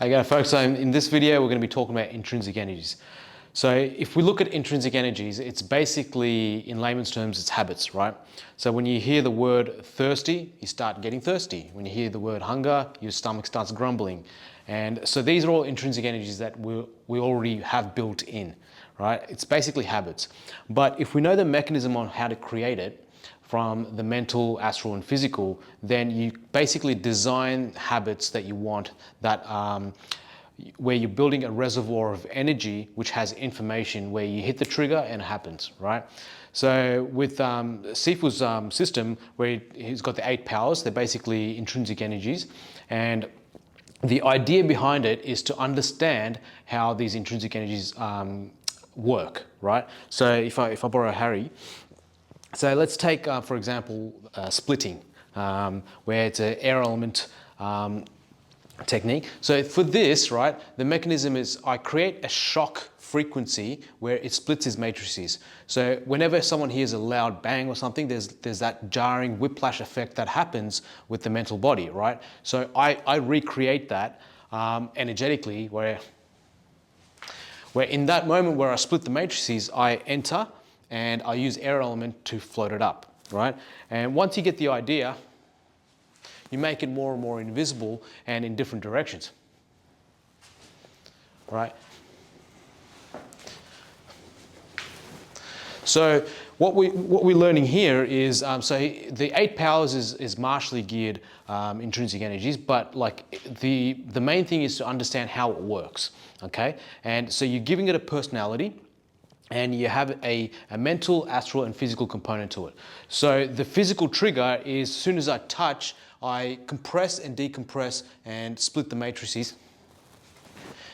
Okay, folks, so in this video, we're going to be talking about intrinsic energies. So if we look at intrinsic energies, it's basically, in layman's terms, it's habits, right? So when you hear the word thirsty, you start getting thirsty. When you hear the word hunger, your stomach starts grumbling. And so these are all intrinsic energies that we already have built in, right? It's basically habits. But if we know the mechanism on how to create it, from the mental, astral, and physical, then you basically design habits that you want that where you're building a reservoir of energy which has information where you hit the trigger and it happens, right? So with Sifu's system, where he's got the 8 powers, they're basically intrinsic energies, and the idea behind it is to understand how these intrinsic energies work, right? So if I borrow Harry, so let's take, for example, splitting, where it's an air element technique. So for this, right, the mechanism is I create a shock frequency where it splits his matrices. So whenever someone hears a loud bang or something, there's that jarring whiplash effect that happens with the mental body, right? So I recreate that energetically, where in that moment where I split the matrices, I enter and I use air element to float it up, right? And once you get the idea, you make it more and more invisible and in different directions, right? So what we're learning here is, so the 8 powers is martially geared intrinsic energies, but like the main thing is to understand how it works, okay? And so you're giving it a personality, and you have a mental, astral, and physical component to it. So the physical trigger is, as soon as I touch, I compress and decompress and split the matrices,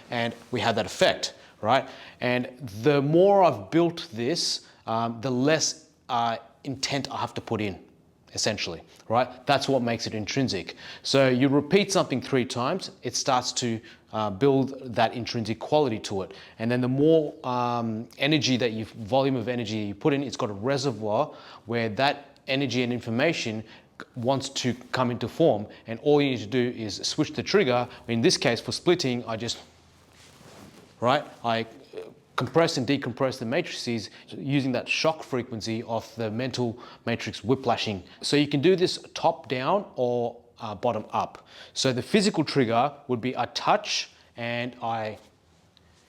and we have that effect, right? And the more I've built this, the less intent I have to put in, essentially, right? That's what makes it intrinsic. So you repeat something 3 times, it starts to build that intrinsic quality to it. And then the more volume of energy you put in, it's got a reservoir where that energy and information wants to come into form. And all you need to do is switch the trigger. In this case, for splitting, I compress and decompress the matrices using that shock frequency of the mental matrix whiplashing. So you can do this top down or bottom up. So the physical trigger would be I touch and I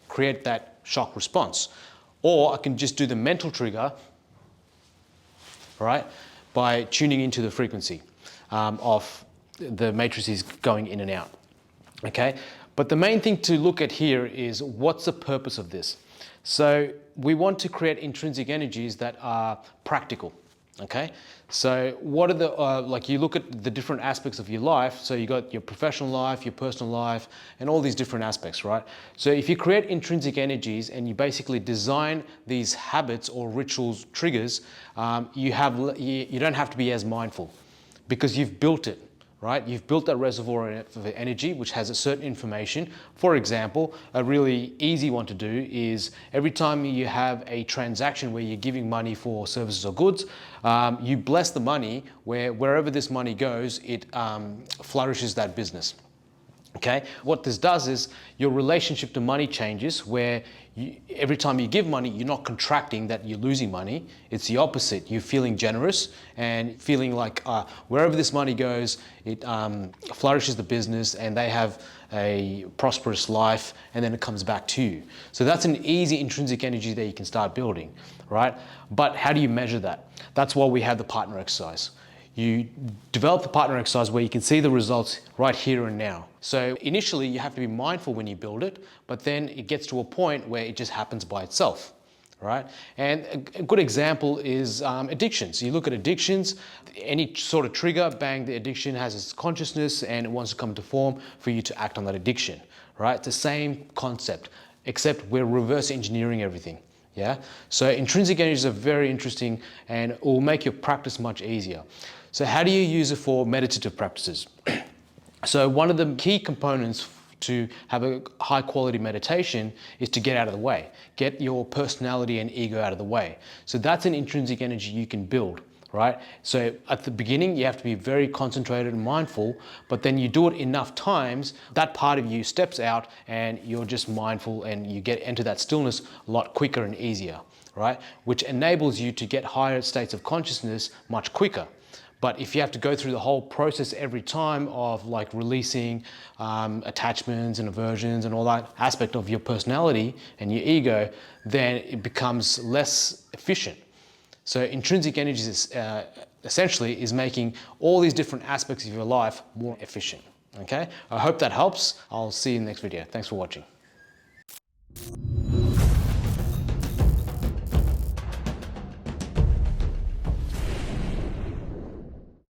create that shock response. Or I can just do the mental trigger, right, by tuning into the frequency of the matrices going in and out, okay? But the main thing to look at here is what's the purpose of this? So we want to create intrinsic energies that are practical, okay? So what are the, like you look at the different aspects of your life, so you got your professional life, your personal life, and all these different aspects, right? So if you create intrinsic energies and you basically design these habits or rituals, triggers, you don't have to be as mindful because you've built it. Right? You've built that reservoir of energy which has a certain information. For example, a really easy one to do is every time you have a transaction where you're giving money for services or goods, you bless the money wherever this money goes, it flourishes that business. Okay, what this does is your relationship to money changes where every time you give money, you're not contracting that you're losing money. It's the opposite. You're feeling generous and feeling like wherever this money goes, it flourishes the business and they have a prosperous life and then it comes back to you. So that's an easy intrinsic energy that you can start building, right? But how do you measure that? That's why we have the partner exercise. You develop the partner exercise where you can see the results right here and now. So initially you have to be mindful when you build it, but then it gets to a point where it just happens by itself, right? And a good example is addictions. You look at addictions, any sort of trigger, bang, the addiction has its consciousness and it wants to come to form for you to act on that addiction, right? It's the same concept, except we're reverse engineering everything. Yeah, so intrinsic energies are very interesting and it will make your practice much easier. So how do you use it for meditative practices? So one of the key components to have a high quality meditation is to get out of the way. Get your personality and ego out of the way. So that's an intrinsic energy you can build, right? So at the beginning, you have to be very concentrated and mindful, but then you do it enough times, that part of you steps out and you're just mindful and you get into that stillness a lot quicker and easier, right? Which enables you to get higher states of consciousness much quicker. But if you have to go through the whole process every time of like releasing attachments and aversions and all that aspect of your personality and your ego, then it becomes less efficient. So intrinsic energy is, essentially is making all these different aspects of your life more efficient. Okay, I hope that helps. I'll see you in the next video. Thanks for watching.